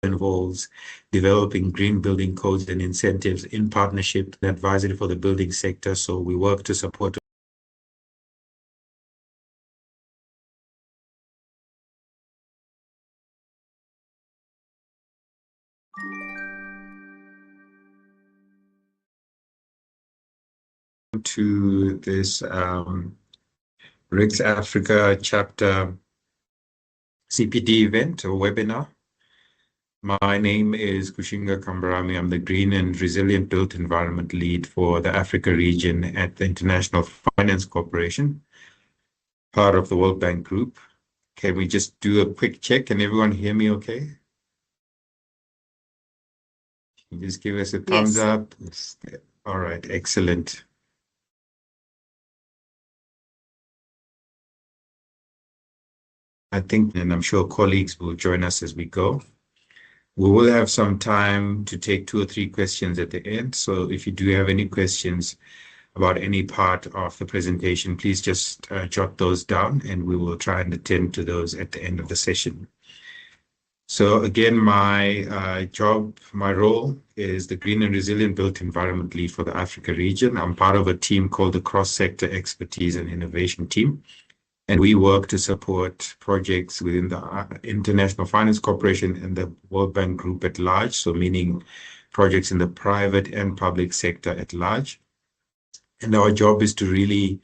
Involves developing green building codes and incentives in partnership and advisory for the building sector. So we work to support to this RICS Africa chapter CPD event or webinar. My name is Kushinga Kambarami. I'm the Green and Resilient Built Environment Lead for the Africa region at the International Finance Corporation, part of the World Bank Group. Can we just do a quick check? Can everyone hear me okay? Can you just give us a thumbs up? All right, excellent. I think, and I'm sure colleagues will join us as we go. We will have some time to take 2 or 3 questions at the end. So if you do have any questions about any part of the presentation, please just jot those down and we will try and attend to those at the end of the session. So again, my role is the Green and Resilient Built Environment Lead for the Africa region. I'm part of a team called the Cross-Sector Expertise and Innovation Team. And we work to support projects within the International Finance Corporation and the World Bank Group at large, so meaning projects in the private and public sector at large. And our job is to really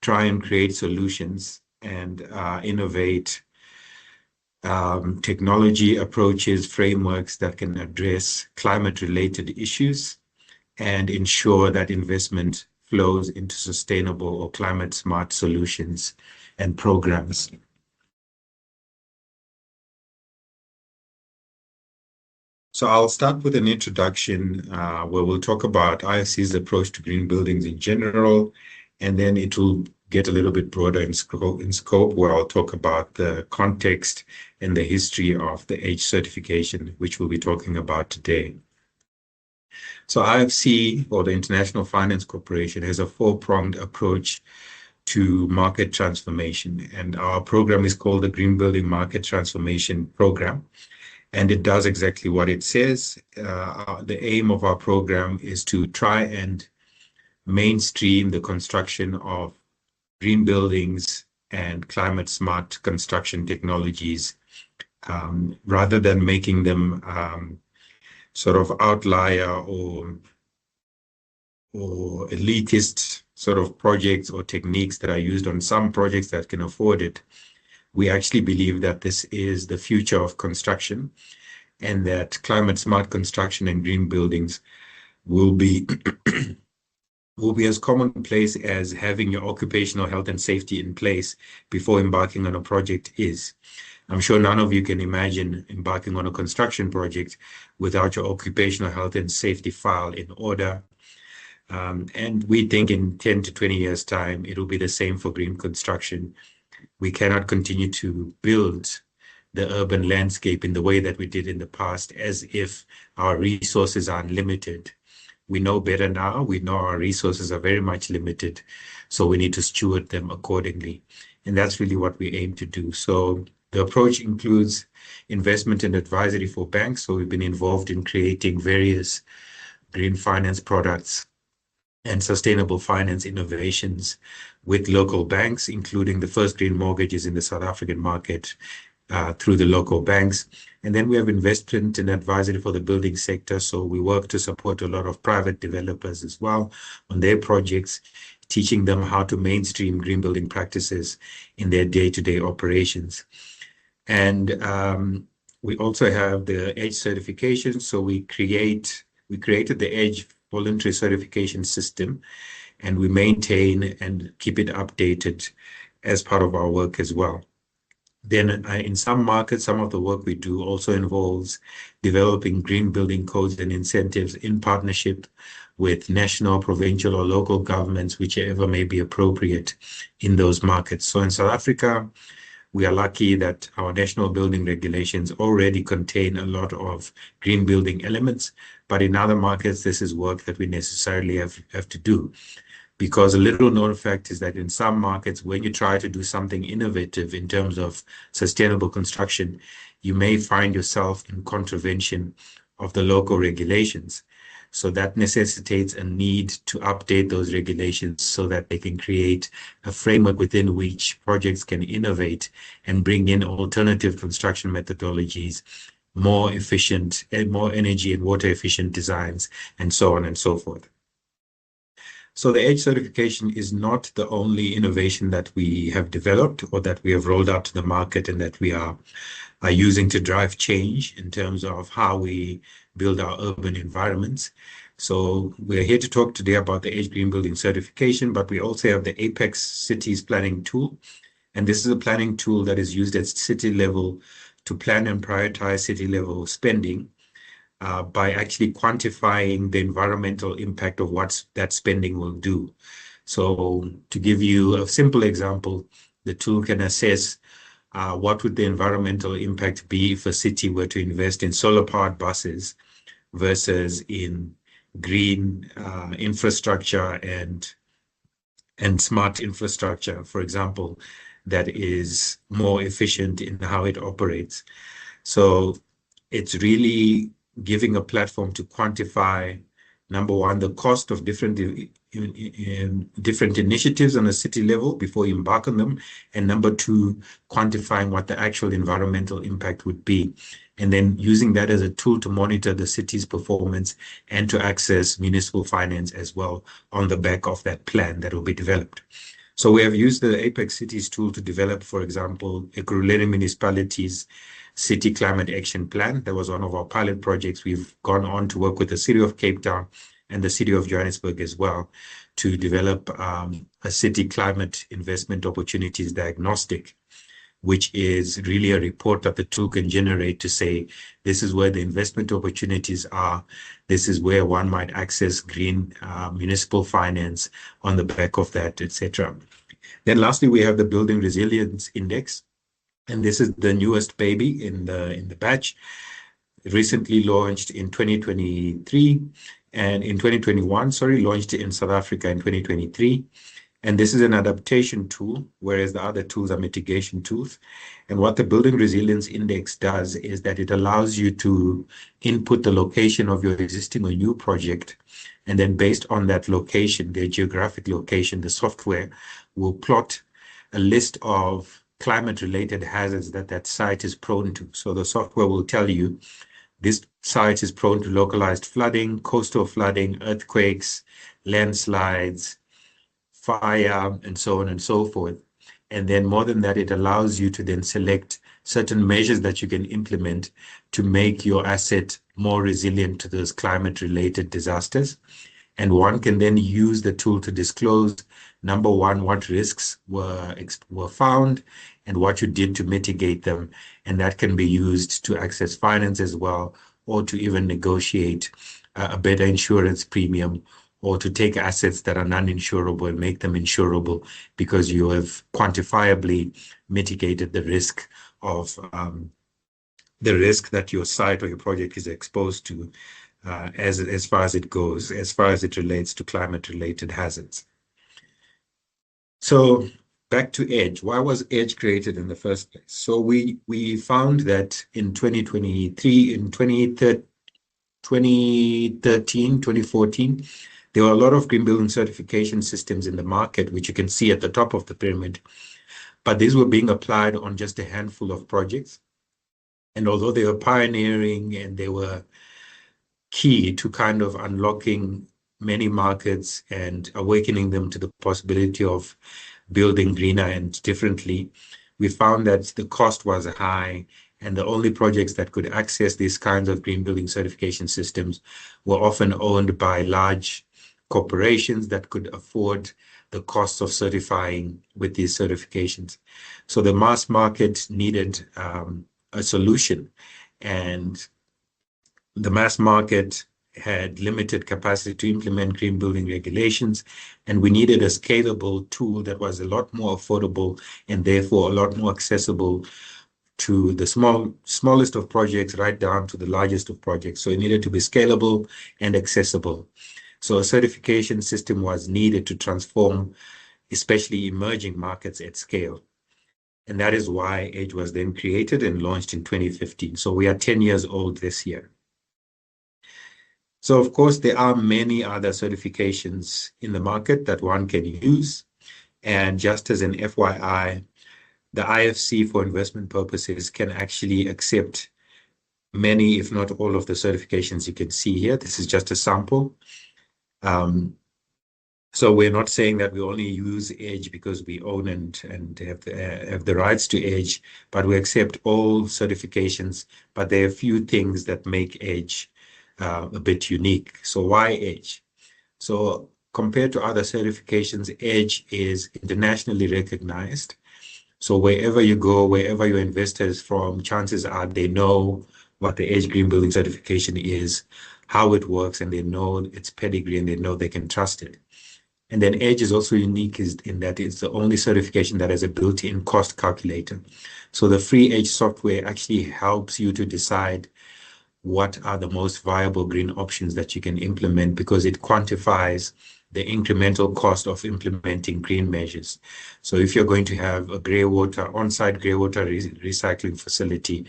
try and create solutions and innovate technology approaches, frameworks that can address climate-related issues and ensure that investment flows into sustainable or climate-smart solutions and programs. So I'll start with an introduction where we'll talk about IFC's approach to green buildings in general, and then it will get a little bit broader in scope where I'll talk about the context and the history of the EDGE certification, which we'll be talking about today. So IFC, or the International Finance Corporation, has a 4-pronged approach to market transformation. And our program is called the Green Building Market Transformation Program. And it does exactly what it says. The aim of our program is to try and mainstream the construction of green buildings and climate smart construction technologies, rather than making them sort of outlier or elitist sort of projects or techniques that are used on some projects that can afford it. We actually believe that this is the future of construction and that climate smart construction and green buildings will be as commonplace as having your occupational health and safety in place before embarking on a project is. I'm sure none of you can imagine embarking on a construction project without your occupational health and safety file in order. And we think in 10 to 20 years' time, it will be the same for green construction. We cannot continue to build the urban landscape in the way that we did in the past, as if our resources are unlimited. We know better now. We know our resources are very much limited, so we need to steward them accordingly. And that's really what we aim to do. So the approach includes investment and advisory for banks. So we've been involved in creating various green finance products and sustainable finance innovations with local banks, including the first green mortgages in the South African market through the local banks. And then we have investment and advisory for the building sector. So we work to support a lot of private developers as well on their projects, teaching them how to mainstream green building practices in their day-to-day operations. And we also have the EDGE certification. So we created the EDGE voluntary certification system, and we maintain and keep it updated as part of our work as well. Then in some markets, some of the work we do also involves developing green building codes and incentives in partnership with national, provincial, or local governments, whichever may be appropriate in those markets. So in South Africa, we are lucky that our national building regulations already contain a lot of green building elements, but in other markets, this is work that we necessarily have to do. because a little known fact is that in some markets, when you try to do something innovative in terms of sustainable construction, you may find yourself in contravention of the local regulations. So that necessitates a need to update those regulations so that they can create a framework within which projects can innovate and bring in alternative construction methodologies, more efficient and more energy and water efficient designs, and so on and so forth. So the EDGE certification is not the only innovation that we have developed or that we have rolled out to the market and that we are using to drive change in terms of how we build our urban environments. So we're here to talk today about the EDGE Green Building Certification, but we also have the Apex Cities Planning Tool. And this is a planning tool that is used at city level to plan and prioritize city level spending by actually quantifying the environmental impact of what that spending will do. So to give you a simple example, the tool can assess what would the environmental impact be if a city were to invest in solar-powered buses versus in green infrastructure and smart infrastructure, for example, that is more efficient in how it operates. So it's really giving a platform to quantify, number one, the cost of different initiatives on a city level before you embark on them, and number two, quantifying what the actual environmental impact would be, and then using that as a tool to monitor the city's performance and to access municipal finance as well on the back of that plan that will be developed. So we have used the Apex Cities tool to develop, for example, Ekurhuleni Municipality's City Climate Action Plan. That was one of our pilot projects. We've gone on to work with the City of Cape Town and the City of Johannesburg as well to develop a city climate investment opportunities diagnostic, which is really a report that the tool can generate to say, this is where the investment opportunities are, this is where one might access green municipal finance on the back of that, etc. Then lastly, we have the Building Resilience Index, and this is the newest baby in the batch. Recently launched in 2023, and in 2021, launched in South Africa in 2023. And this is an adaptation tool, whereas the other tools are mitigation tools. And what the Building Resilience Index does is that it allows you to input the location of your existing or new project. And then based on that location, the geographic location, the software will plot a list of climate-related hazards that that site is prone to. So the software will tell you this site is prone to localized flooding, coastal flooding, earthquakes, landslides, fire, and so on and so forth. And then more than that, it allows you to then select certain measures that you can implement to make your asset more resilient to those climate-related disasters. And one can then use the tool to disclose, number one, what risks were found and what you did to mitigate them. And that can be used to access finance as well, or to even negotiate a better insurance premium, or to take assets that are non-insurable and make them insurable because you have quantifiably mitigated the risk of the risk that your site or your project is exposed to as far as it goes, as far as it relates to climate-related hazards. So back to EDGE. Why was EDGE created in the first place? So we found that in 2023, in 2013, 2014, there were a lot of green building certification systems in the market, which you can see at the top of the pyramid, but these were being applied on just a handful of projects. And although they were pioneering and they were key to kind of unlocking many markets and awakening them to the possibility of building greener and differently, we found that the cost was high, and the only projects that could access these kinds of green building certification systems were often owned by large corporations that could afford the costs of certifying with these certifications. So the mass market needed a solution, and the mass market had limited capacity to implement green building regulations, and we needed a scalable tool that was a lot more affordable and therefore a lot more accessible to the smallest of projects right down to the largest of projects. So it needed to be scalable and accessible. So a certification system was needed to transform especially emerging markets at scale. And that is why EDGE was then created and launched in 2015. So we are 10 years old this year. So of course, there are many other certifications in the market that one can use. And just as an FYI, the IFC for investment purposes can actually accept many, if not all, of the certifications you can see here. This is just a sample. So we're not saying that we only use EDGE because we own and have the rights to EDGE, but we accept all certifications. But there are a few things that make EDGE a bit unique. So why EDGE? So compared to other certifications, EDGE is internationally recognized. So wherever you go, wherever your investor is from, chances are they know what the EDGE Green Building Certification is, how it works, and they know its pedigree, and they know they can trust it. And then EDGE is also unique in that it's the only certification that has a built-in cost calculator. So the free EDGE software actually helps you to decide what are the most viable green options that you can implement, because it quantifies the incremental cost of implementing green measures. So if you're going to have a on-site grey water recycling facility,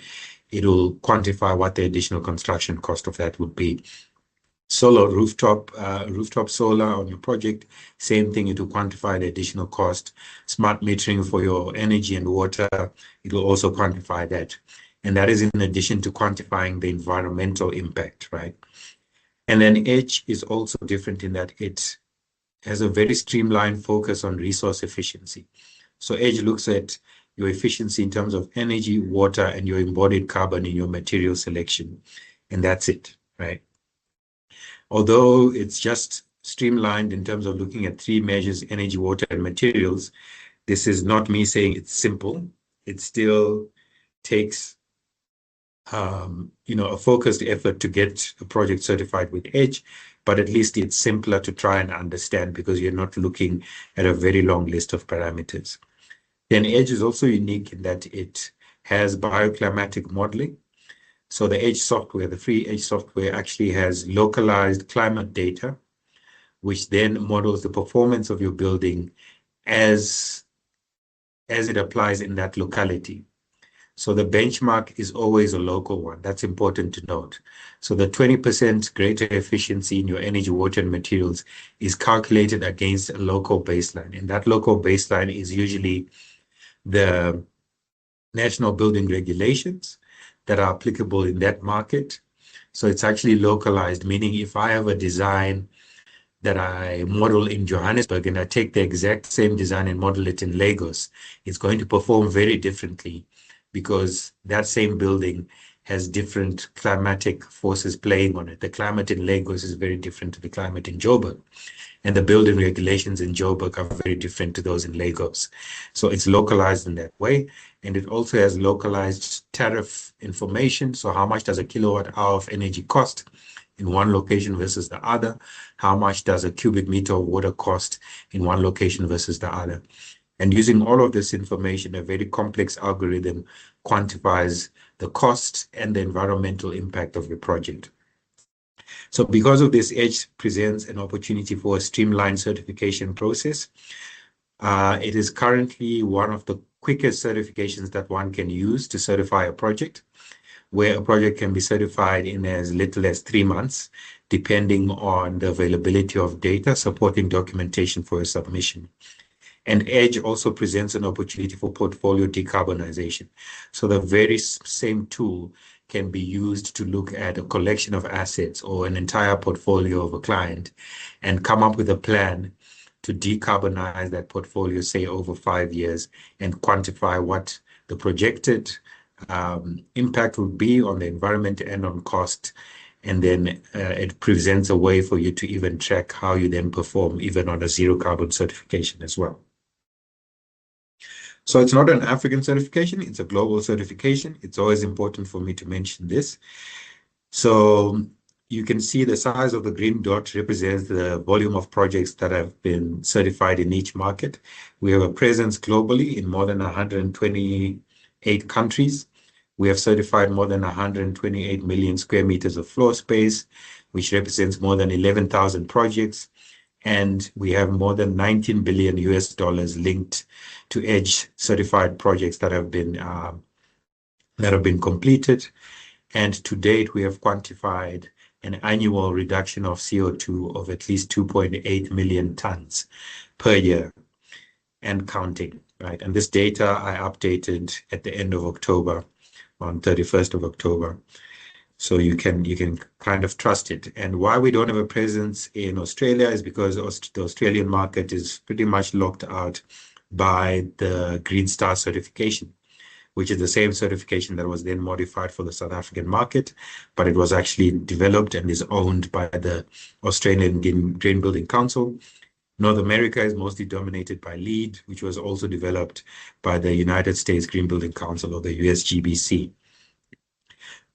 it will quantify what the additional construction cost of that would be. Solar rooftop solar on your project, same thing, it will quantify the additional cost. Smart metering for your energy and water, it will also quantify that. And that is in addition to quantifying the environmental impact, right? And then EDGE is also different in that it has a very streamlined focus on resource efficiency. So EDGE looks at your efficiency in terms of energy, water, and your embodied carbon in your material selection. And that's it, right? Although it's just streamlined in terms of looking at 3 measures, energy, water, and materials, this is not me saying it's simple. It still takes a focused effort to get a project certified with EDGE, but at least it's simpler to try and understand because you're not looking at a very long list of parameters. Then EDGE is also unique in that it has bioclimatic modeling. So the EDGE software, the free EDGE software, actually has localized climate data, which then models the performance of your building as it applies in that locality. So the benchmark is always a local one. That's important to note. So the 20% greater efficiency in your energy, water, and materials is calculated against a local baseline. And that local baseline is usually the national building regulations that are applicable in that market. So it's actually localized, meaning if I have a design that I model in Johannesburg and I take the exact same design and model it in Lagos, it's going to perform very differently because that same building has different climatic forces playing on it. The climate in Lagos is very different to the climate in Joburg. And the building regulations in Joburg are very different to those in Lagos. So it's localized in that way. And it also has localized tariff information. So how much does a kilowatt hour of energy cost in one location versus the other? How much does a cubic meter of water cost in one location versus the other? And using all of this information, a very complex algorithm quantifies the cost and the environmental impact of your project. So because of this, EDGE presents an opportunity for a streamlined certification process. It is currently one of the quickest certifications that one can use to certify a project, where a project can be certified in as little as 3 months, depending on the availability of data supporting documentation for a submission. And EDGE also presents an opportunity for portfolio decarbonization. So the very same tool can be used to look at a collection of assets or an entire portfolio of a client and come up with a plan to decarbonize that portfolio, say over 5 years, and quantify what the projected impact would be on the environment and on cost. And then it presents a way for you to even track how you then perform even on a zero carbon certification as well. So it's not an African certification, it's a global certification. It's always important for me to mention this. So you can see the size of the green dot represents the volume of projects that have been certified in each market. We have a presence globally in more than 128 countries. We have certified more than 128 million square meters of floor space, which represents more than 11,000 projects. And we have more than 19 billion US dollars linked to EDGE certified projects that have been completed. And to date, we have quantified an annual reduction of CO2 of at least 2.8 million tons per year and counting, right? And this data I updated at the end of October, on 31st of October. So you can kind of trust it. And why we don't have a presence in Australia is because the Australian market is pretty much locked out by the Green Star certification, which is the same certification that was then modified for the South African market, but it was actually developed and is owned by the Australian Green Building Council. North America is mostly dominated by LEED, which was also developed by the United States Green Building Council, or the USGBC.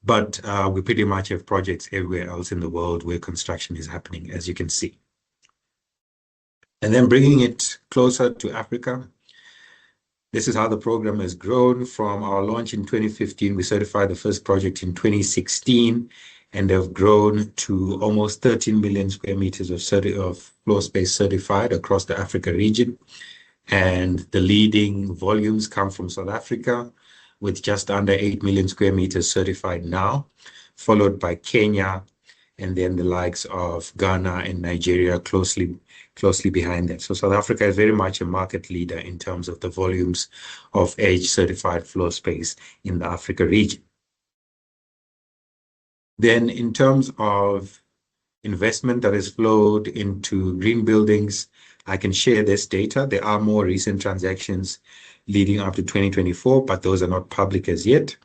But we pretty much have projects everywhere else in the world where construction is happening, as you can see. And then bringing it closer to Africa, this is how the program has grown. From our launch in 2015, we certified the first project in 2016, and have grown to almost 13 million square meters of floor space certified across the Africa region. And the leading volumes come from South Africa, with just under 8 million square meters certified now, followed by Kenya, and then the likes of Ghana and Nigeria closely behind that. So South Africa is very much a market leader in terms of the volumes of EDGE certified floor space in the Africa region. Then in terms of investment that has flowed into green buildings, I can share this data. There are more recent transactions leading up to 2024, but those are not public as yet.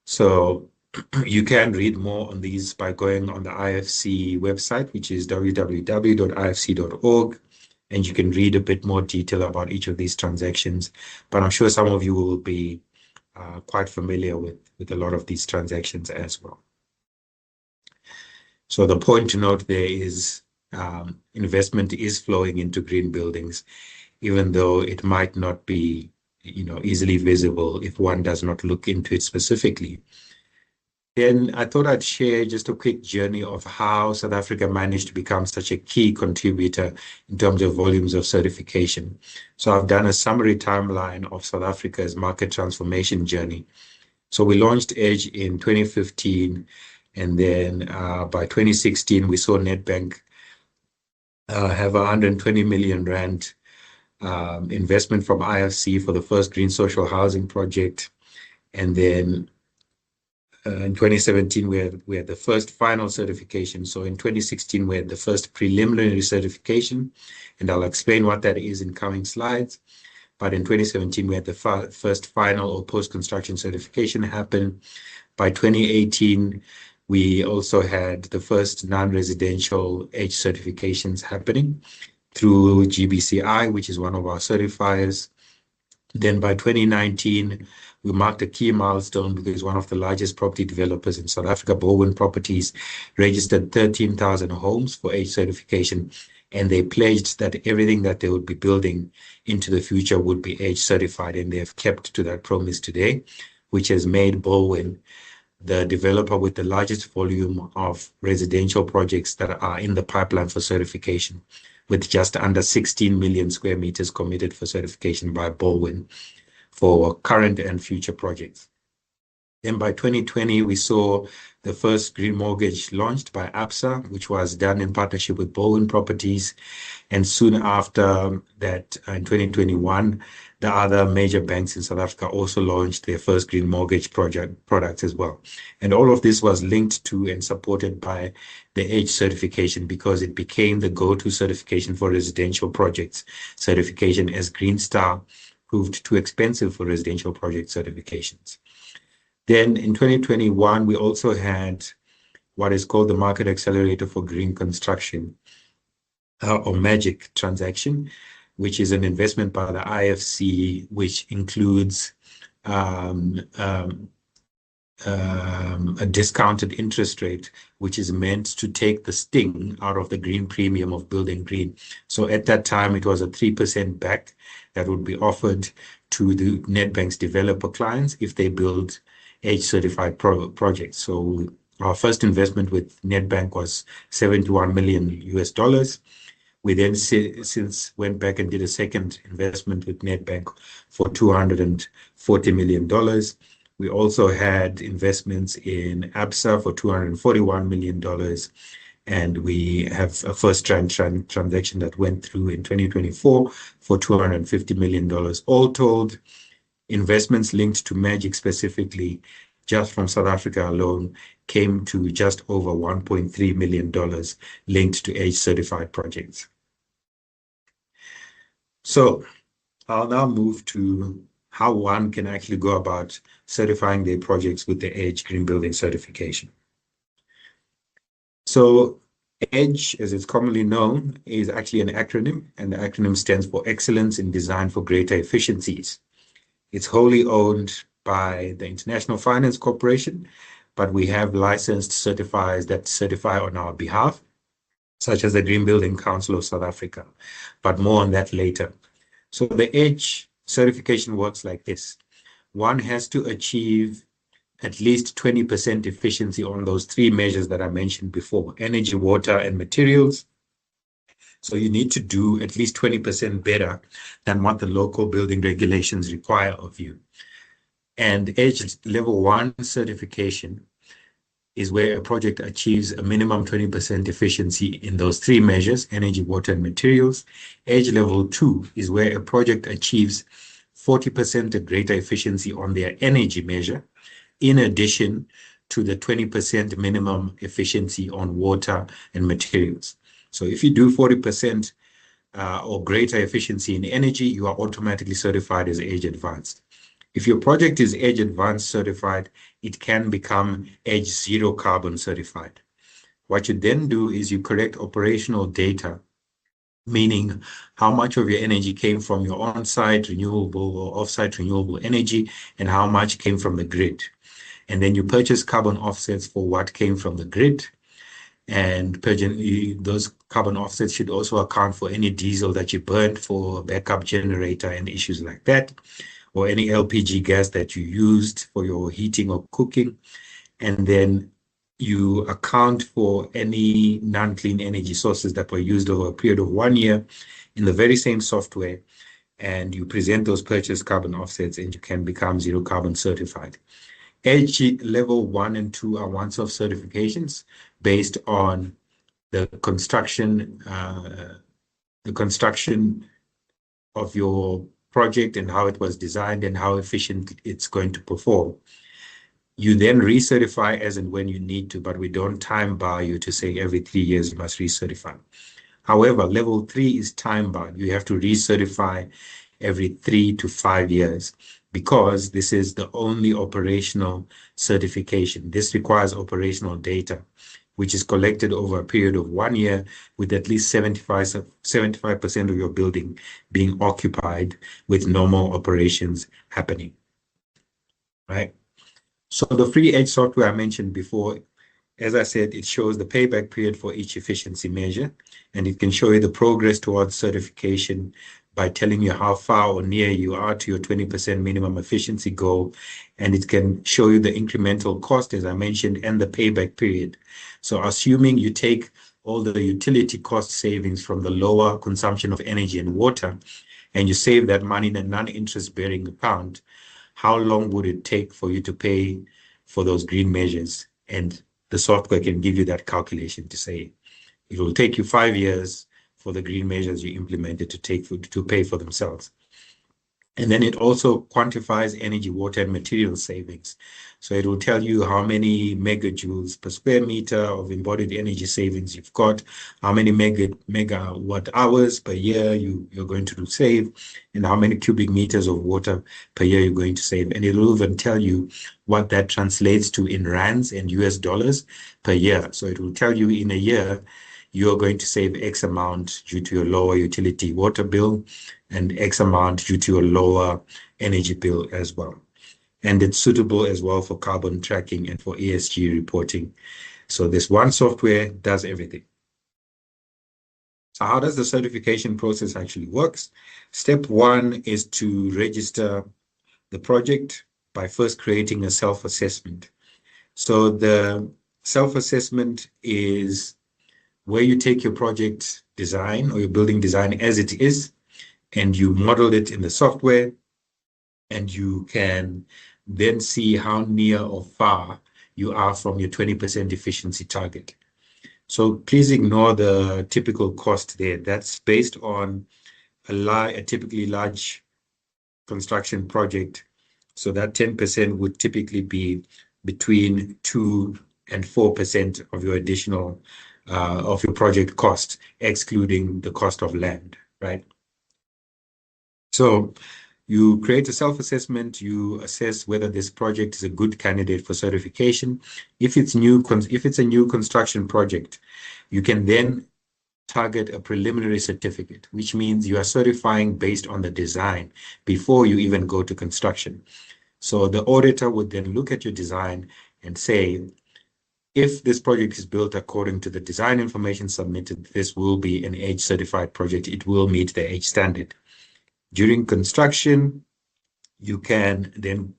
So you can read more on these by going on the IFC website, which is www.ifc.org, and you can read a bit more detail about each of these transactions. But I'm sure some of you will be quite familiar with a lot of these transactions as well. So the point to note there is investment is flowing into green buildings, even though it might not be easily visible if one does not look into it specifically. Then I thought I'd share just a quick journey of how South Africa managed to become such a key contributor in terms of volumes of certification. So I've done a summary timeline of South Africa's market transformation journey. So we launched EDGE in 2015, and then by 2016, we saw Nedbank have 120 million rand investment from IFC for the first green social housing project. And then in 2017, we had the first final certification. So in 2016, we had the first preliminary certification, and I'll explain what that is in coming slides. But in 2017, we had the first final or post-construction certification happen. By 2018, we also had the first non-residential EDGE certifications happening through GBCI, which is one of our certifiers. Then by 2019, we marked a key milestone because one of the largest property developers in South Africa, Bowen Properties, registered 13,000 homes for EDGE certification, and they pledged that everything that they would be building into the future would be EDGE certified, and they have kept to that promise today, which has made Bowen the developer with the largest volume of residential projects that are in the pipeline for certification, with just under 16 million square meters committed for certification by Bowen for current and future projects. Then by 2020, we saw the first green mortgage launched by Absa, which was done in partnership with Bowen Properties. And soon after that, in 2021, the other major banks in South Africa also launched their first green mortgage products as well. And all of this was linked to and supported by the EDGE certification, because it became the go-to certification for residential projects certification, as Green Star proved too expensive for residential project certifications. Then in 2021, we also had what is called the Market Accelerator for Green Construction, or MAGIC transaction, which is an investment by the IFC, which includes a discounted interest rate, which is meant to take the sting out of the green premium of building green. So at that time, it was a 3% back that would be offered to the Nedbank's developer clients if they build EDGE certified projects. So our first investment with Nedbank was $71 million US. We then since went back and did a second investment with Nedbank for $240 million. We also had investments in ABSA for $241 million. And we have a first transaction that went through in 2024 for $250 million. All told, investments linked to Magic specifically, just from South Africa alone, came to just over $1.3 million linked to EDGE certified projects. So I'll now move to how one can actually go about certifying their projects with the EDGE Green Building certification. So EDGE, as it's commonly known, is actually an acronym, and the acronym stands for Excellence in Design for Greater Efficiencies. It's wholly owned by the International Finance Corporation, but we have licensed certifiers that certify on our behalf, such as the Green Building Council of South Africa, but more on that later. So the EDGE certification works like this. One has to achieve at least 20% efficiency on those three measures that I mentioned before: energy, water, and materials. So you need to do at least 20% better than what the local building regulations require of you. And EDGE Level 1 certification is where a project achieves a minimum 20% efficiency in those three measures: energy, water, and materials. EDGE Level 2 is where a project achieves 40% or greater efficiency on their energy measure, in addition to the 20% minimum efficiency on water and materials. So if you do 40% or greater efficiency in energy, you are automatically certified as EDGE Advanced. If your project is EDGE Advanced certified, it can become EDGE Zero Carbon certified. What you then do is you collect operational data, meaning how much of your energy came from your on-site renewable or off-site renewable energy and how much came from the grid. And then you purchase carbon offsets for what came from the grid. And those carbon offsets should also account for any diesel that you burned for a backup generator and issues like that, or any LPG gas that you used for your heating or cooking. And then you account for any non-clean energy sources that were used over a period of 1 year in the very same software, and you present those purchased carbon offsets and you can become zero carbon certified. EDGE Level 1 and 2 are once-off certifications based on the construction of your project and how it was designed and how efficient it's going to perform. You then recertify as and when you need to, but we don't time bar you to say every 3 years you must recertify. However, Level 3 is time barred. You have to recertify every 3 to 5 years because this is the only operational certification. This requires operational data, which is collected over a period of 1 year with at least 75% of your building being occupied with normal operations happening, right? So the free EDGE software I mentioned before, as I said, it shows the payback period for each efficiency measure, and it can show you the progress towards certification by telling you how far or near you are to your 20% minimum efficiency goal. And it can show you the incremental cost, as I mentioned, and the payback period. So assuming you take all the utility cost savings from the lower consumption of energy and water, and you save that money in a non-interest bearing account, how long would it take for you to pay for those green measures? And the software can give you that calculation to say it will take you 5 years for the green measures you implemented to pay for themselves. And then it also quantifies energy, water, and material savings. So it will tell you how many megajoules per square meter of embodied energy savings you've got, how many megawatt hours per year you're going to save, and how many cubic meters of water per year you're going to save. And it will even tell you what that translates to in rands and US dollars per year. So it will tell you in a year, you're going to save X amount due to your lower utility water bill and X amount due to a lower energy bill as well. And it's suitable as well for carbon tracking and for ESG reporting. So this one software does everything. So how does the certification process actually work? Step 1 is to register the project by first creating a self-assessment. So the self-assessment is where you take your project design or your building design as it is, and you model it in the software, and you can then see how near or far you are from your 20% efficiency target. So please ignore the typical cost there. That's based on a typically large construction project. So that 10% would typically be between 2 and 4% of your additional of your project cost, excluding the cost of land, right? So you create a self-assessment, you assess whether this project is a good candidate for certification. If it's a new construction project, you can then target a preliminary certificate, which means you are certifying based on the design before you even go to construction. So the auditor would then look at your design and say, if this project is built according to the design information submitted, this will be an EDGE certified project. It will meet the EDGE standard. During construction, you can then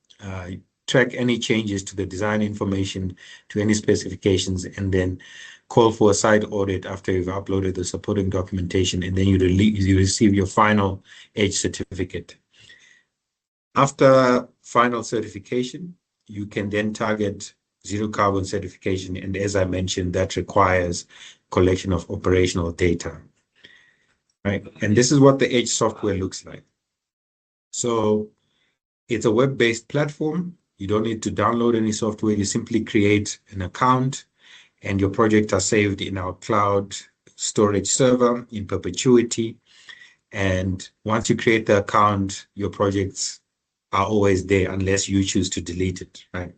track any changes to the design information, to any specifications, and then call for a site audit after you've uploaded the supporting documentation, and then you receive your final EDGE certificate. After final certification, you can then target zero carbon certification, and as I mentioned, that requires collection of operational data, right? And this is what the EDGE software looks like. So it's a web-based platform. You don't need to download any software. You simply create an account, and your projects are saved in our cloud storage server in perpetuity. And once you create the account, your projects are always there unless you choose to delete it, right?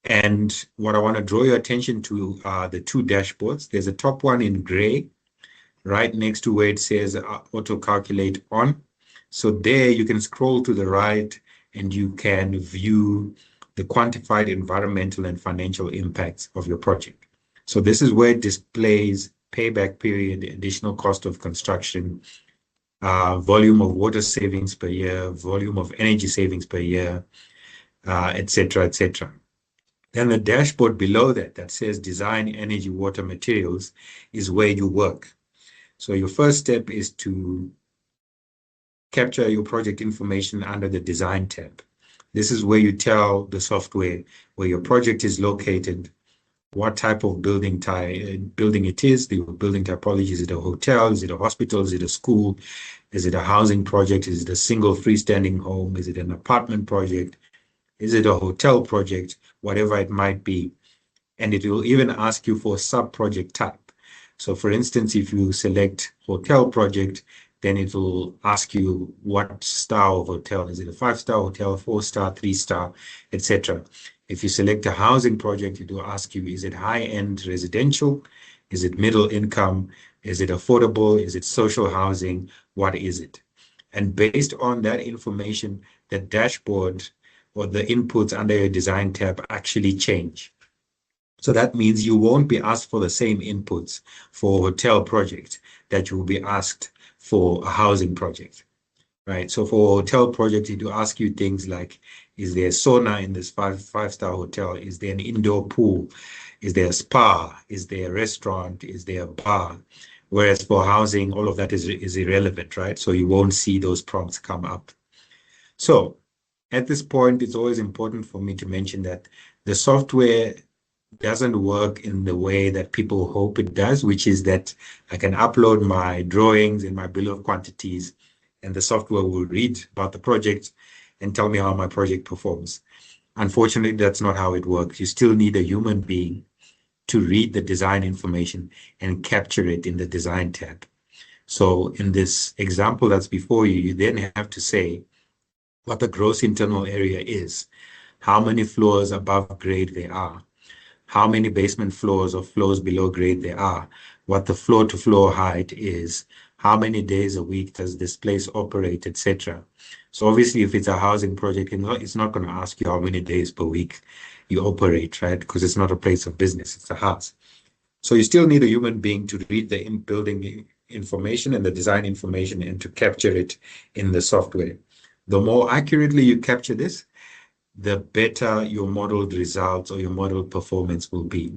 And what I want to draw your attention to are the two dashboards. There's a top one in gray, right next to where it says auto calculate on. So there you can scroll to the right and you can view the quantified environmental and financial impacts of your project. So this is where it displays payback period, additional cost of construction, volume of water savings per year, volume of energy savings per year, et cetera, et cetera. Then the dashboard below that says design, energy, water, materials is where you work. So your first step is to capture your project information under the design tab. This is where you tell the software where your project is located, what type of building it is, the building typology. Is it a hotel? Is it a hospital? Is it a school? Is it a housing project? Is it a single freestanding home? Is it an apartment project? Is it a hotel project? Whatever it might be. And it will even ask you for sub-project type. So for instance, if you select hotel project, then it will ask you what style of hotel. Is it a 5-star hotel, 4-star, 3-star, etc. If you select a housing project, it will ask you, is it high-end residential? Is it middle income? Is it affordable? Is it social housing? What is it? And based on that information, the dashboard or the inputs under your design tab actually change. So that means you won't be asked for the same inputs for a hotel project that you will be asked for a housing project, right? So for a hotel project, it will ask you things like, is there a sauna in this five-star hotel? Is there an indoor pool? Is there a spa? Is there a restaurant? Is there a bar? Whereas for housing, all of that is irrelevant, right? So you won't see those prompts come up. So at this point, it's always important for me to mention that the software doesn't work in the way that people hope it does, which is that I can upload my drawings and my bill of quantities, and the software will read about the project and tell me how my project performs. Unfortunately, that's not how it works. You still need a human being to read the design information and capture it in the design tab. So in this example that's before you, you then have to say what the gross internal area is, how many floors above grade there are, how many basement floors or floors below grade there are, what the floor-to-floor height is, how many days a week does this place operate, etc. So obviously, if it's a housing project, it's not going to ask you how many days per week you operate, right? Because it's not a place of business, it's a house. So you still need a human being to read the building information and the design information and to capture it in the software. The more accurately you capture this, the better your modeled results or your model performance will be.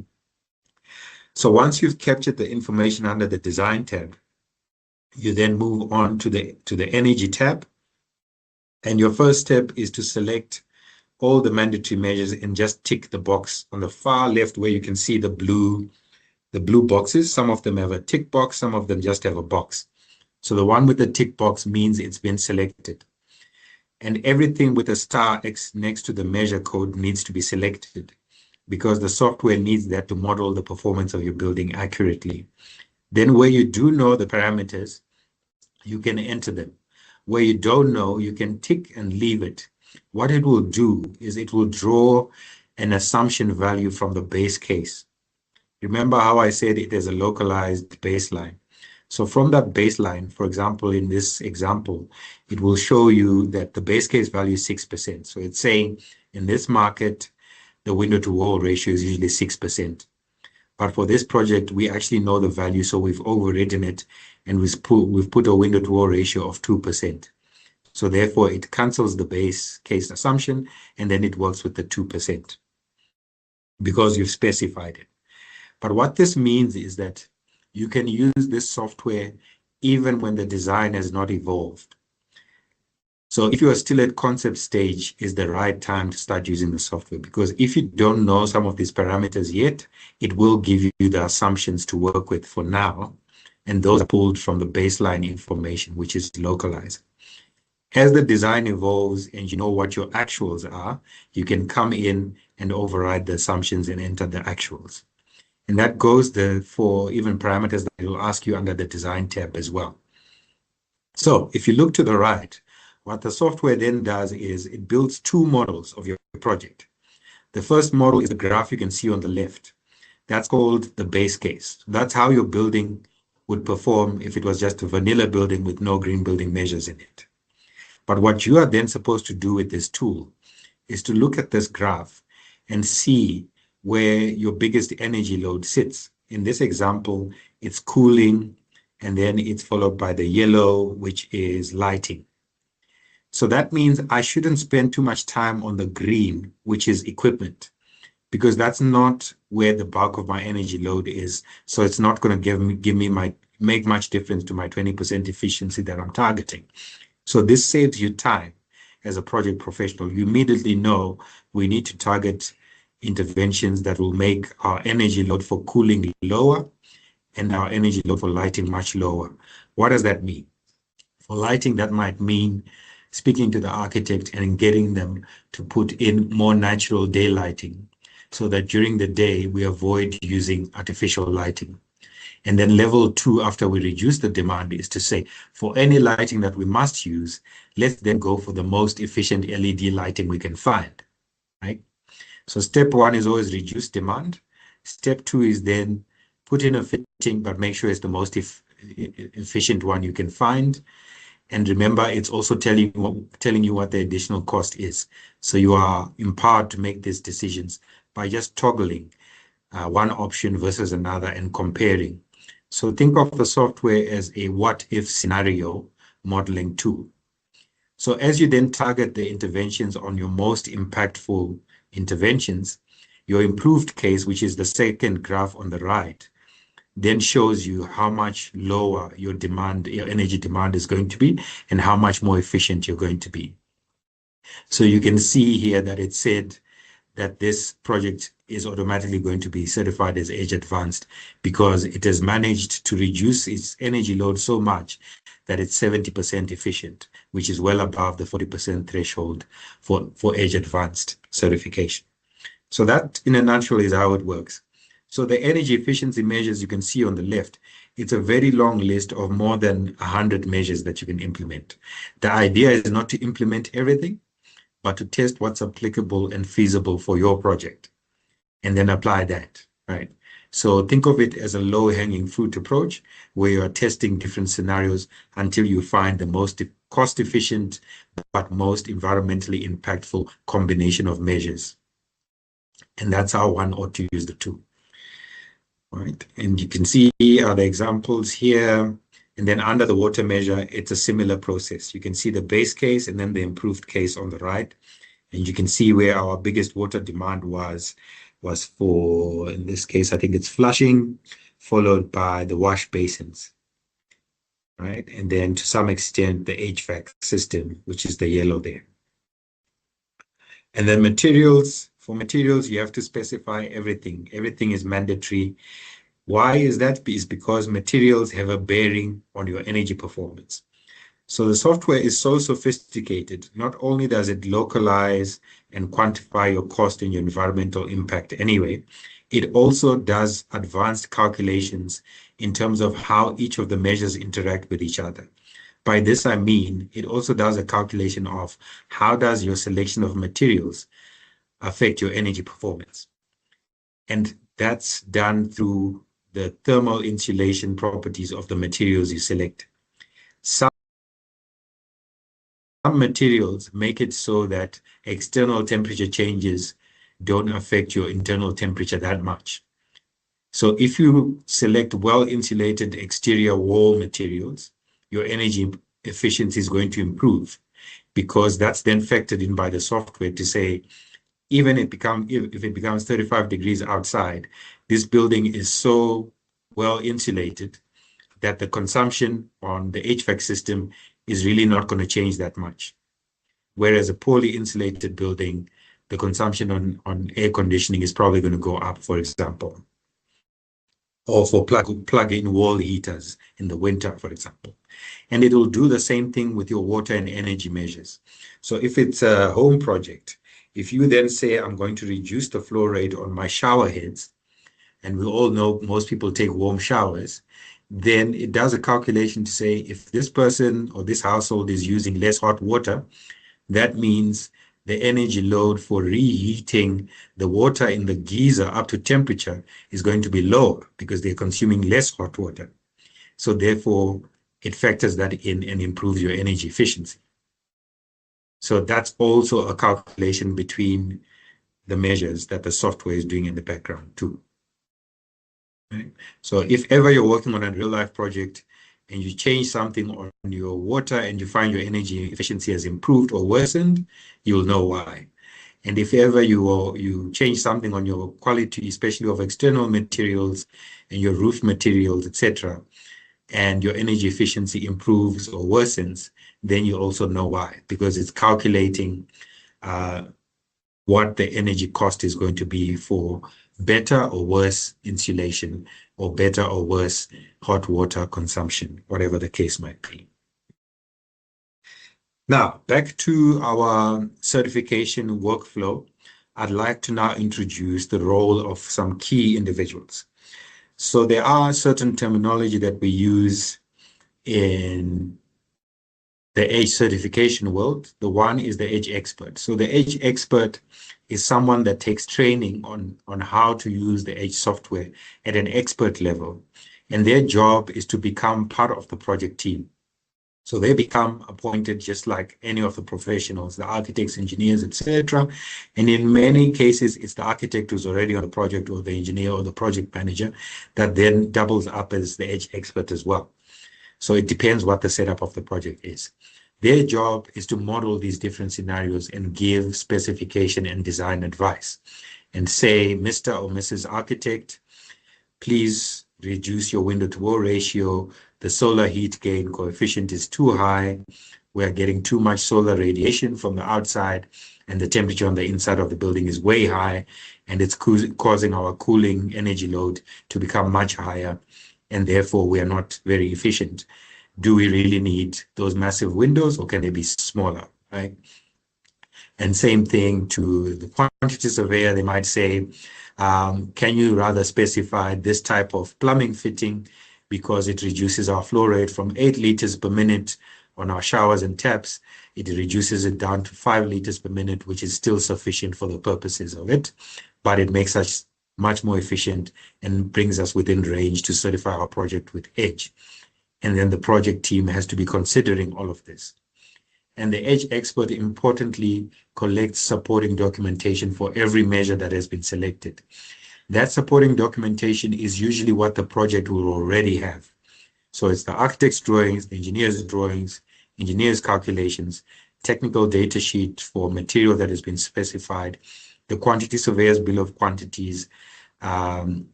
So once you've captured the information under the design tab, you then move on to the energy tab. And your first step is to select all the mandatory measures and just tick the box on the far left where you can see the blue boxes. Some of them have a tick box, some of them just have a box. So the one with the tick box means it's been selected. And everything with a star X next to the measure code needs to be selected because the software needs that to model the performance of your building accurately. Then where you do know the parameters, you can enter them. Where you don't know, you can tick and leave it. What it will do is it will draw an assumption value from the base case. Remember how I said it is a localized baseline. So from that baseline, for example, in this example, it will show you that the base case value is 6%. So it's saying in this market, the window to wall ratio is usually 6%. But for this project, we actually know the value, so we've overridden it and we've put a window to wall ratio of 2%. So therefore, it cancels the base case assumption and then it works with the 2% because you've specified it. But what this means is that you can use this software even when the design has not evolved. So if you are still at concept stage, is the right time to start using the software, because if you don't know some of these parameters yet, it will give you the assumptions to work with for now. And those are pulled from the baseline information, which is localized. As the design evolves and you know what your actuals are, you can come in and override the assumptions and enter the actuals. And that goes for even parameters that will ask you under the design tab as well. So if you look to the right, what the software then does is it builds two models of your project. The first model is the graph you can see on the left. That's called the base case. That's how your building would perform if it was just a vanilla building with no green building measures in it. But what you are then supposed to do with this tool is to look at this graph and see where your biggest energy load sits. In this example, it's cooling, and then it's followed by the yellow, which is lighting. So that means I shouldn't spend too much time on the green, which is equipment, because that's not where the bulk of my energy load is. So it's not going to make much difference to my 20% efficiency that I'm targeting. So this saves you time as a project professional. You immediately know we need to target interventions that will make our energy load for cooling lower and our energy load for lighting much lower. What does that mean? For lighting, that might mean speaking to the architect and getting them to put in more natural day lighting so that during the day we avoid using artificial lighting. And then level 2, after we reduce the demand, is to say, for any lighting that we must use, let's then go for the most efficient LED lighting we can find, right? So step 1 is always reduce demand. Step 2 is then put in a fitting, but make sure it's the most efficient one you can find. And remember, it's also telling you what the additional cost is. So you are empowered to make these decisions by just toggling one option versus another and comparing. So think of the software as a what-if scenario modeling tool. So as you then target the interventions on your most impactful interventions, your improved case, which is the second graph on the right, then shows you how much lower your energy demand is going to be and how much more efficient you're going to be. So you can see here that it said that this project is automatically going to be certified as Edge Advanced because it has managed to reduce its energy load so much that it's 70% efficient, which is well above the 40% threshold for Edge Advanced certification. So that, in a nutshell, is how it works. So the energy efficiency measures you can see on the left, it's a very long list of more than 100 measures that you can implement. The idea is not to implement everything, but to test what's applicable and feasible for your project and then apply that, right? So think of it as a low-hanging fruit approach where you are testing different scenarios until you find the most cost-efficient but most environmentally impactful combination of measures. And that's how one ought to use the tool. All right, and you can see the examples here. And then under the water measure, it's a similar process. You can see the base case and then the improved case on the right. And you can see where our biggest water demand was for, in this case, I think it's flushing, followed by the wash basins, right? And then to some extent, the HVAC system, which is the yellow there. And then materials, for materials, you have to specify everything. Everything is mandatory. Why is that? Is because materials have a bearing on your energy performance. So the software is so sophisticated, not only does it localize and quantify your cost and your environmental impact anyway, it also does advanced calculations in terms of how each of the measures interact with each other. By this, I mean, it also does a calculation of how does your selection of materials affect your energy performance. And that's done through the thermal insulation properties of the materials you select. Some materials make it so that external temperature changes don't affect your internal temperature that much. So if you select well-insulated exterior wall materials, your energy efficiency is going to improve, because that's then factored in by the software to say, even if it becomes 35 degrees outside, this building is so well insulated that the consumption on the HVAC system is really not going to change that much. Whereas a poorly insulated building, the consumption on air conditioning is probably going to go up, for example. Or for plug-in wall heaters in the winter, for example. And it will do the same thing with your water and energy measures. So if it's a home project, if you then say, I'm going to reduce the flow rate on my shower heads, and we all know most people take warm showers, then it does a calculation to say, if this person or this household is using less hot water, that means the energy load for reheating the water in the geyser up to temperature is going to be lower because they're consuming less hot water. So therefore, it factors that in and improves your energy efficiency. So that's also a calculation between the measures that the software is doing in the background too. Right? So if ever you're working on a real life project and you change something on your water and you find your energy efficiency has improved or worsened, you'll know why. And if ever you change something on your quality, especially of external materials and your roof materials, etc., and your energy efficiency improves or worsens, then you also know why, because it's calculating what the energy cost is going to be for better or worse insulation or better or worse hot water consumption, whatever the case might be. Now, back to our certification workflow, I'd like to now introduce the role of some key individuals. So there are certain terminology that we use in the EDGE certification world. The one is the EDGE expert. So the EDGE expert is someone that takes training on how to use the EDGE software at an expert level. And their job is to become part of the project team. So they become appointed just like any of the professionals, the architects, engineers, etc. And in many cases, it's the architect who's already on the project or the engineer or the project manager that then doubles up as the EDGE expert as well. So it depends what the setup of the project is. Their job is to model these different scenarios and give specification and design advice and say, Mr. or Mrs. Architect, please reduce your window to wall ratio. The solar heat gain coefficient is too high. We are getting too much solar radiation from the outside, and the temperature on the inside of the building is way high, and it's causing our cooling energy load to become much higher, and therefore we are not very efficient. Do we really need those massive windows, or can they be smaller, right? And same thing to the quantity surveyor, they might say, can you rather specify this type of plumbing fitting because it reduces our flow rate from 8 liters per minute on our showers and taps. It reduces it down to 5 liters per minute, which is still sufficient for the purposes of it, but it makes us much more efficient and brings us within range to certify our project with EDGE. And then the project team has to be considering all of this. And the EDGE expert importantly collects supporting documentation for every measure that has been selected. That supporting documentation is usually what the project will already have. So it's the architect's drawings, the engineer's drawings, engineer's calculations, technical data sheet for material that has been specified, the quantity surveyor's bill of quantities,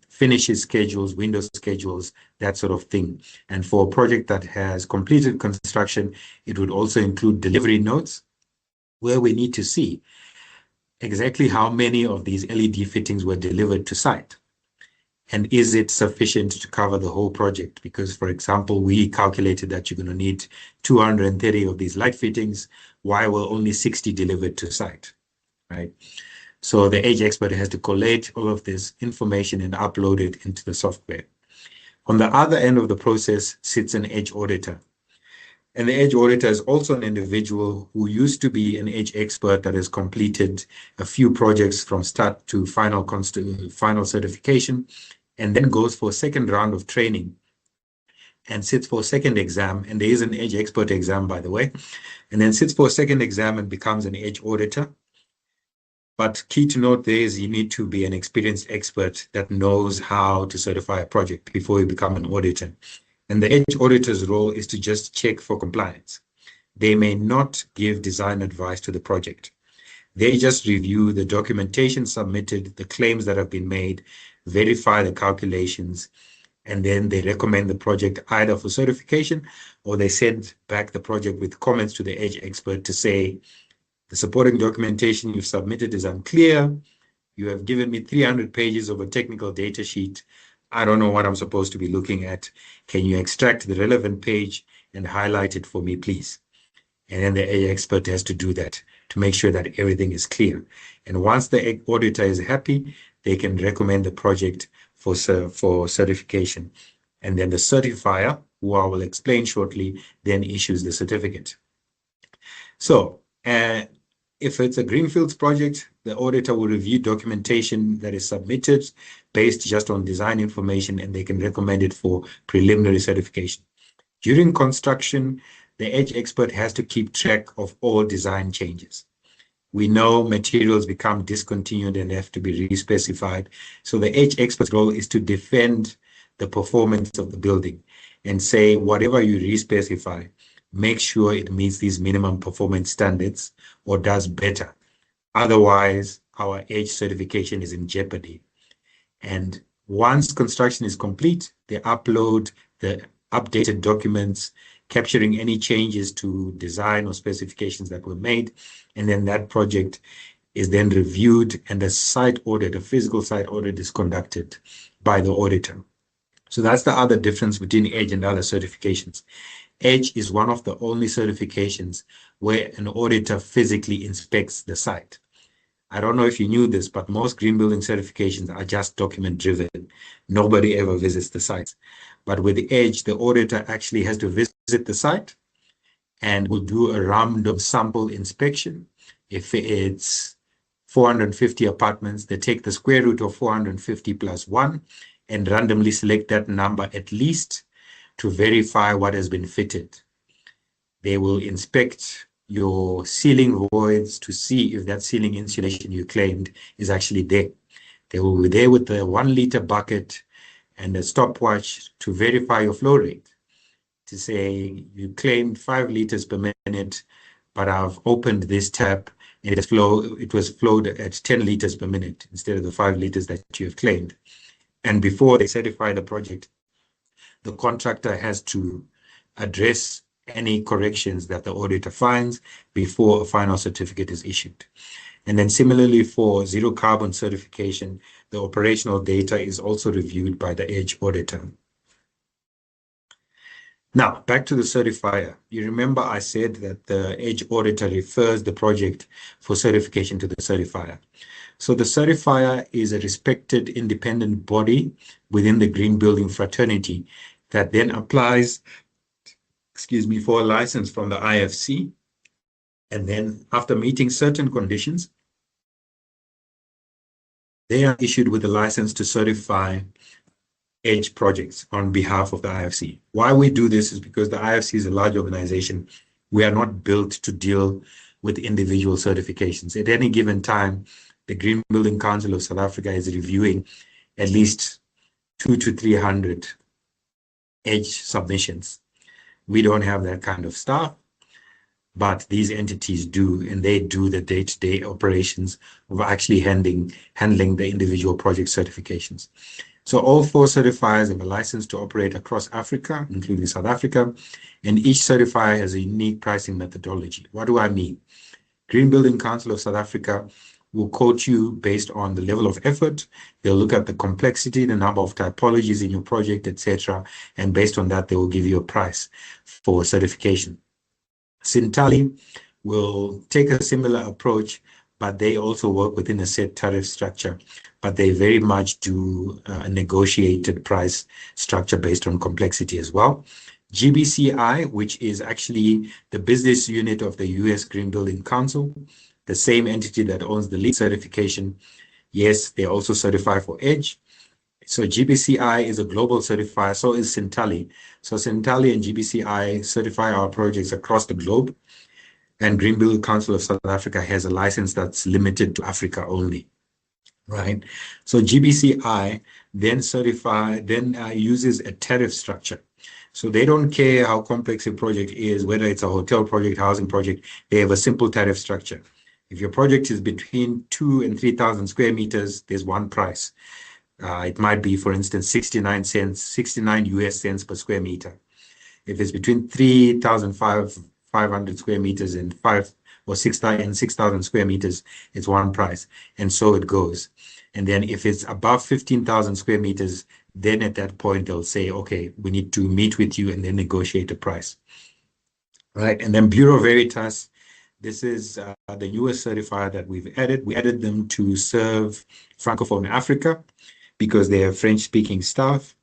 finishes schedules, window schedules, that sort of thing. And for a project that has completed construction, it would also include delivery notes where we need to see exactly how many of these LED fittings were delivered to site. And is it sufficient to cover the whole project? Because, for example, we calculated that you're going to need 230 of these light fittings. Why were only 60 delivered to site, right? So the Edge expert has to collate all of this information and upload it into the software. On the other end of the process sits an Edge auditor. And the Edge auditor is also an individual who used to be an Edge expert that has completed a few projects from start to final certification, and then goes for a second round of training and sits for a second exam. And there is an Edge expert exam, by the way, and then sits for a second exam and becomes an Edge auditor. But key to note there is you need to be an experienced expert that knows how to certify a project before you become an auditor. And the Edge auditor's role is to just check for compliance. They may not give design advice to the project. They just review the documentation submitted, the claims that have been made, verify the calculations, and then they recommend the project either for certification or they send back the project with comments to the Edge expert to say, the supporting documentation you've submitted is unclear. You have given me 300 pages of a technical data sheet. I don't know what I'm supposed to be looking at. Can you extract the relevant page and highlight it for me, please? And then the Edge expert has to do that to make sure that everything is clear. And once the auditor is happy, they can recommend the project for certification. And then the certifier, who I will explain shortly, then issues the certificate. So, if it's a Greenfields project, the auditor will review documentation that is submitted based just on design information, and they can recommend it for preliminary certification. During construction, the Edge expert has to keep track of all design changes. We know materials become discontinued and have to be respecified. So the Edge expert's role is to defend the performance of the building and say, whatever you respecify, make sure it meets these minimum performance standards or does better. Otherwise, our Edge certification is in jeopardy. And once construction is complete, they upload the updated documents, capturing any changes to design or specifications that were made. And then that project is then reviewed and a site audit, a physical site audit is conducted by the auditor. So that's the other difference between Edge and other certifications. Edge is one of the only certifications where an auditor physically inspects the site. I don't know if you knew this, but most green building certifications are just document driven. Nobody ever visits the sites. But with the Edge, the auditor actually has to visit the site and will do a random sample inspection. If it's 450 apartments, they take the square root of 450 plus 1 and randomly select that number at least to verify what has been fitted. They will inspect your ceiling voids to see if that ceiling insulation you claimed is actually there. They will be there with the 1 liter bucket and a stopwatch to verify your flow rate. To say you claimed 5 liters per minute, but I've opened this tap and it was flowed at 10 liters per minute instead of the 5 liters that you have claimed. And before they certify the project, the contractor has to address any corrections that the auditor finds before a final certificate is issued. And then similarly for zero carbon certification, the operational data is also reviewed by the Edge auditor. Now, back to the certifier. You remember I said that the Edge auditor refers the project for certification to the certifier. So the certifier is a respected independent body within the green building fraternity that then applies, for a license from the IFC. And then after meeting certain conditions, they are issued with a license to certify Edge projects on behalf of the IFC. Why we do this is because the IFC is a large organization. We are not built to deal with individual certifications. At any given time, the Green Building Council of South Africa is reviewing at least 200 to 300 Edge submissions. We don't have that kind of staff. but these entities do, and they do the day-to-day operations of actually handling the individual project certifications. So all 4 certifiers have a license to operate across Africa, including South Africa, and each certifier has a unique pricing methodology. What do I mean? Green Building Council of South Africa will quote you based on the level of effort. They'll look at the complexity, the number of typologies in your project, etc. And based on that, they will give you a price for certification. Sintali will take a similar approach, but they also work within a set tariff structure, but they very much do a negotiated price structure based on complexity as well. GBCI, which is actually the business unit of the US Green Building Council, the same entity that owns the LEED certification. Yes, they also certify for EDGE. So GBCI is a global certifier, so is Sintali. So Sintali and GBCI certify our projects across the globe, and Green Building Council of South Africa has a license that's limited to Africa only, right? So GBCI then uses a tariff structure. So they don't care how complex a project is, whether it's a hotel project, housing project, they have a simple tariff structure. If your project is between 2 and 3,000 square meters, there's one price. It might be, for instance, 69 US cents per square meter. If it's between 3,500 square meters and 6,000 square meters, it's one price. And so it goes. And then if it's above 15,000 square meters, then at that point, they'll say, okay, we need to meet with you and then negotiate a price. Right. And then Bureau Veritas, this is the newest certifier that we've added. We added them to serve Francophone Africa because they have French-speaking staff,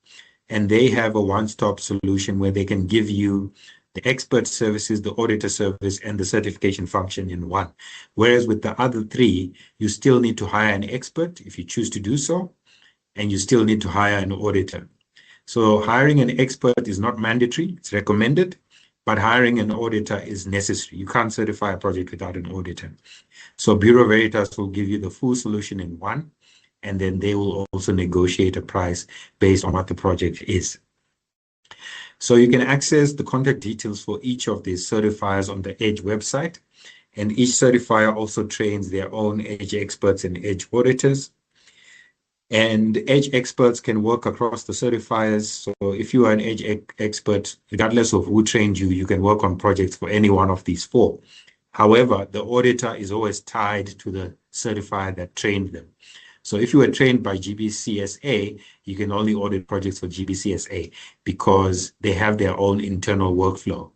and they have a one-stop solution where they can give you the expert services, the auditor service, and the certification function in one. Whereas with the other 3, you still need to hire an expert if you choose to do so, and you still need to hire an auditor. So hiring an expert is not mandatory, it's recommended, but hiring an auditor is necessary. You can't certify a project without an auditor. So Bureau Veritas will give you the full solution in one, and then they will also negotiate a price based on what the project is. So you can access the contact details for each of these certifiers on the EDGE website, and each certifier also trains their own EDGE experts and EDGE auditors. And EDGE experts can work across the certifiers. So if you are an EDGE expert, regardless of who trained you, you can work on projects for any one of these 4. However, the auditor is always tied to the certifier that trained them. So if you were trained by GBCSA, you can only audit projects for GBCSA because they have their own internal workflow.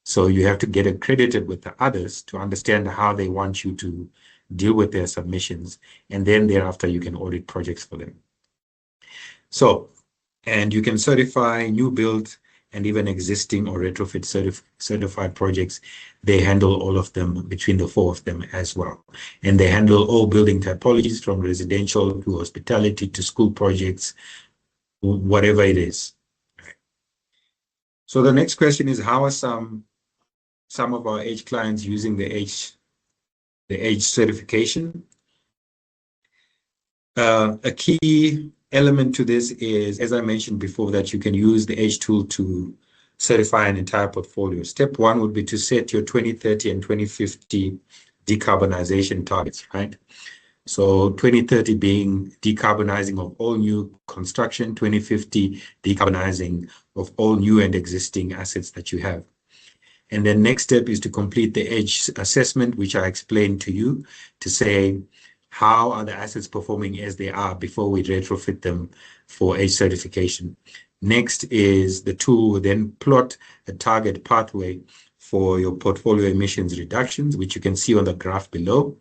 So you have to get accredited with the others to understand how they want you to deal with their submissions, and then thereafter you can audit projects for them. So, and you can certify new build and even existing or retrofit certified projects. They handle all of them between the 4 of them as well. And they handle all building typologies from residential to hospitality to school projects, whatever it is. So the next question is, how are some of our EDGE clients using the EDGE certification? A key element to this is, as I mentioned before, that you can use the EDGE tool to certify an entire portfolio. Step 1 would be to set your 2030 and 2050 decarbonization targets, right? So 2030 being decarbonizing of all new construction, 2050 decarbonizing of all new and existing assets that you have. And then next step is to complete the EDGE assessment, which I explained to you, to say, how are the assets performing as they are before we retrofit them for EDGE certification? Next is the tool will then plot a target pathway for your portfolio emissions reductions, which you can see on the graph below.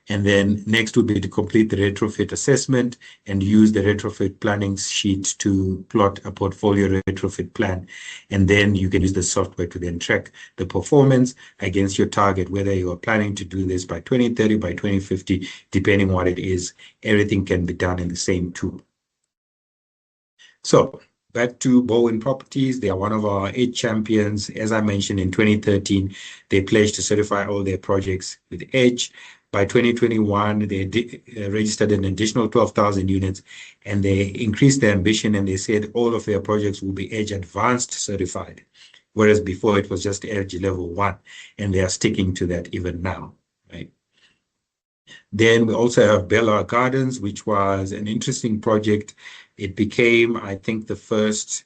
And then next would be to complete the retrofit assessment and use the retrofit planning sheet to plot a portfolio retrofit plan. And then you can use the software to then track the performance against your target, whether you are planning to do this by 2030, by 2050, depending on what it is. Everything can be done in the same tool. So back to Bowen Properties. They are one of our EDGE champions. As I mentioned, in 2013, they pledged to certify all their projects with EDGE. By 2021, they registered an additional 12,000 units, and they increased their ambition, and they said all of their projects will be EDGE Advanced certified. whereas before it was just EDGE level 1, and they are sticking to that even now, right? Then we also have Bella Gardens, which was an interesting project. It became, I think, the first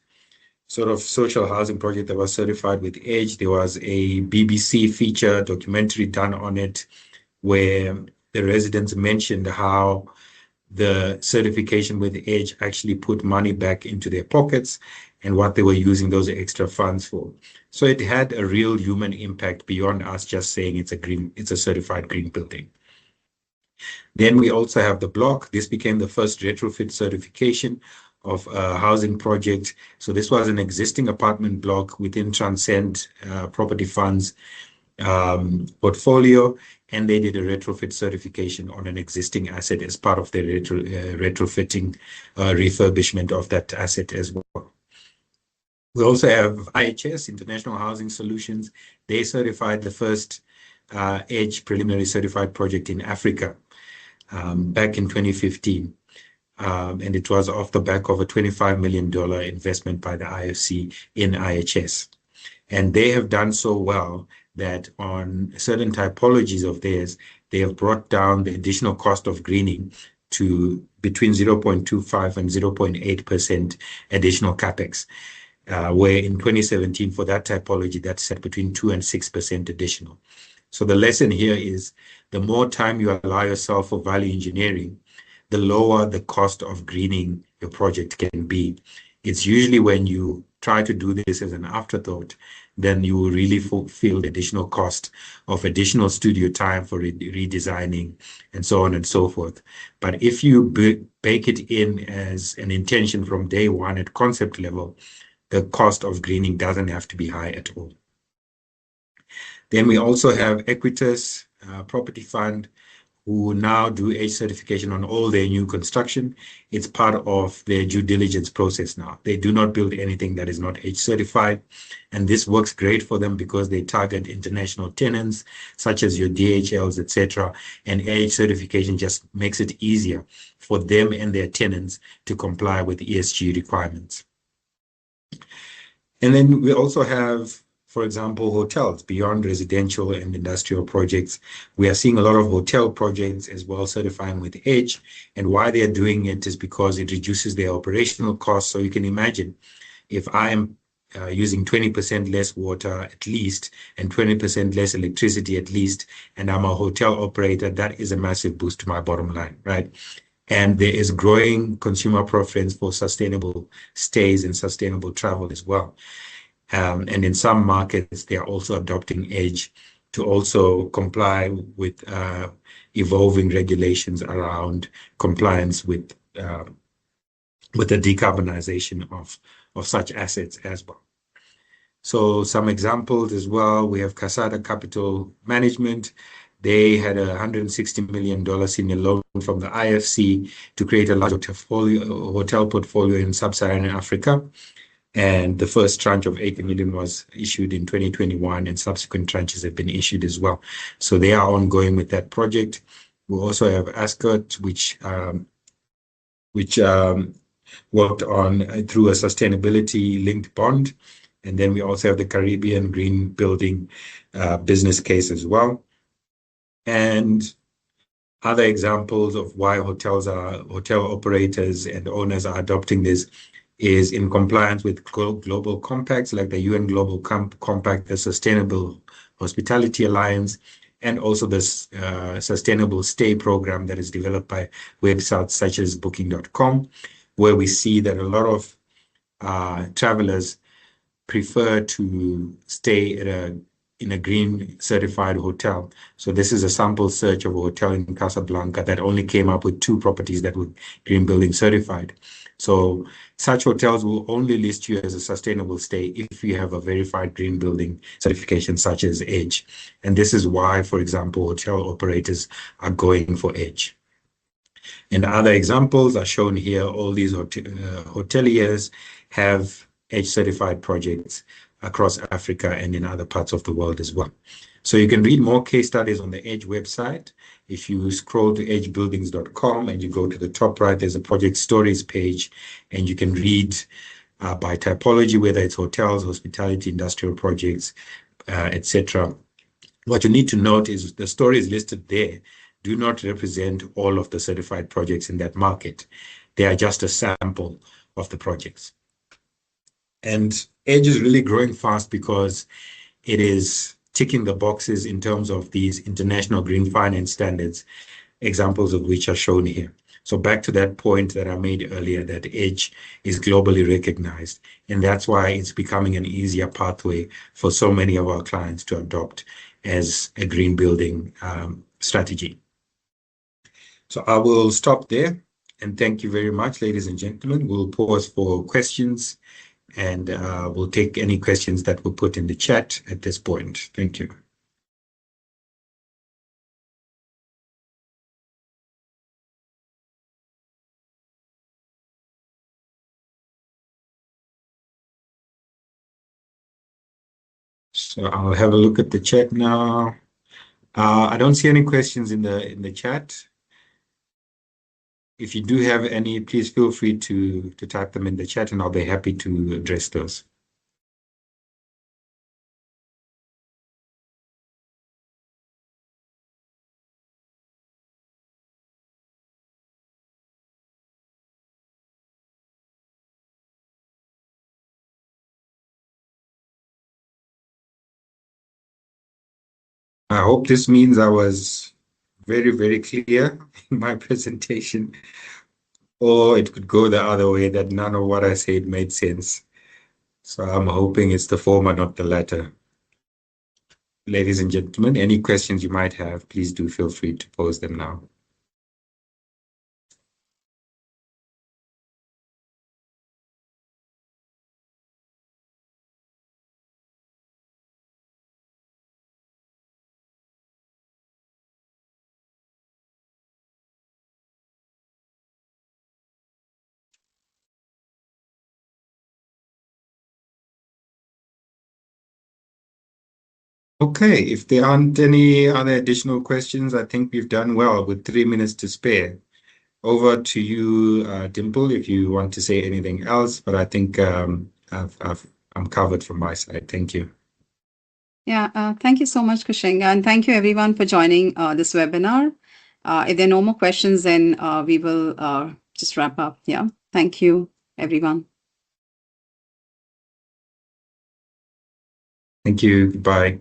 sort of social housing project that was certified with EDGE. There was a BBC feature documentary done on it where the residents mentioned how the certification with EDGE actually put money back into their pockets and what they were using those extra funds for. So it had a real human impact beyond us just saying it's a certified green building. Then we also have the block. This became the first retrofit certification of a housing project. So this was an existing apartment block within Transcend Property Fund's portfolio, and they did a retrofit certification on an existing asset as part of their retrofitting refurbishment of that asset as well. We also have IHS, International Housing Solutions. They certified the first EDGE preliminary certified project in Africa back in 2015. And it was off the back of a $25 million investment by the IFC in IHS. And they have done so well that on certain typologies of theirs, they have brought down the additional cost of greening to between 0.25 and 0.8% additional capex, where in 2017 for that typology, that's set between 2 and 6% additional. So the lesson here is the more time you allow yourself for value engineering, the lower the cost of greening your project can be. It's usually when you try to do this as an afterthought, then you will really feel the additional cost of additional studio time for redesigning and so on and so forth. But if you bake it in as an intention from day one at concept level, the cost of greening doesn't have to be high at all. Then we also have Equitas Property Fund, who now do EDGE certification on all their new construction. It's part of their due diligence process now. They do not build anything that is not EDGE certified. And this works great for them because they target international tenants, such as your DHLs, etc. And EDGE certification just makes it easier for them and their tenants to comply with ESG requirements. And then we also have, for example, hotels beyond residential and industrial projects. We are seeing a lot of hotel projects as well certifying with EDGE. And why they are doing it is because it reduces their operational costs. So you can imagine if I am using 20% less water at least and 20% less electricity at least, and I'm a hotel operator, that is a massive boost to my bottom line, right? And there is growing consumer preference for sustainable stays and sustainable travel as well. And in some markets, they are also adopting EDGE to also comply with evolving regulations around compliance with the decarbonization of such assets as well. So some examples as well, we have Casada Capital Management. They had a $160 million senior loan from the IFC to create a large hotel portfolio in sub-Saharan Africa. And the first tranche of 80 million was issued in 2021, and subsequent tranches have been issued as well. So they are ongoing with that project. We also have Ascot, which worked on through a sustainability-linked bond. And then we also have the Caribbean Green Building business case as well. And other examples of why hotel operators and owners are adopting this is in compliance with global compacts like the UN Global Compact, the Sustainable Hospitality Alliance, and also this Sustainable Stay program that is developed by websites such as Booking.com, where we see that a lot of travelers prefer to stay at in a green certified hotel. So this is a sample search of a hotel in Casablanca that only came up with 2 properties that were green building certified. So such hotels will only list you as a sustainable stay if you have a verified green building certification such as EDGE. And this is why, for example, hotel operators are going for EDGE. And other examples are shown here. All these hoteliers have EDGE certified projects across Africa and in other parts of the world as well. So you can read more case studies on the EDGE website. If you scroll to edgebuildings.com and you go to the top right, there's a project stories page, and you can read by typology, whether it's hotels, hospitality, industrial projects, etc. What you need to note is the stories listed there do not represent all of the certified projects in that market. They are just a sample of the projects. And Edge is really growing fast because it is ticking the boxes in terms of these international green finance standards, examples of which are shown here. So back to that point that I made earlier, that Edge is globally recognized, and that's why it's becoming an easier pathway for so many of our clients to adopt as a green building strategy. So I will stop there, and thank you very much, ladies and gentlemen. We'll pause for questions, and we'll take any questions that were put in the chat at this point. Thank you. So I'll have a look at the chat now. I don't see any questions in the chat. If you do have any, please feel free to type them in the chat, and I'll be happy to address those. I hope this means I was very, very clear in my presentation, or it could go the other way, that none of what I said made sense. So I'm hoping it's the former, not the latter. Ladies and gentlemen, any questions you might have, please do feel free to pose them now. Okay, if there aren't any other additional questions, I think we've done well with 3 minutes to spare. Over to you, Dimple, if you want to say anything else, but I think I'm covered from my side. Thank you. Yeah, thank you so much, Kushenga, and thank you everyone for joining this webinar. If there are no more questions, then we will just wrap up. Yeah, thank you, everyone. Thank you. Goodbye.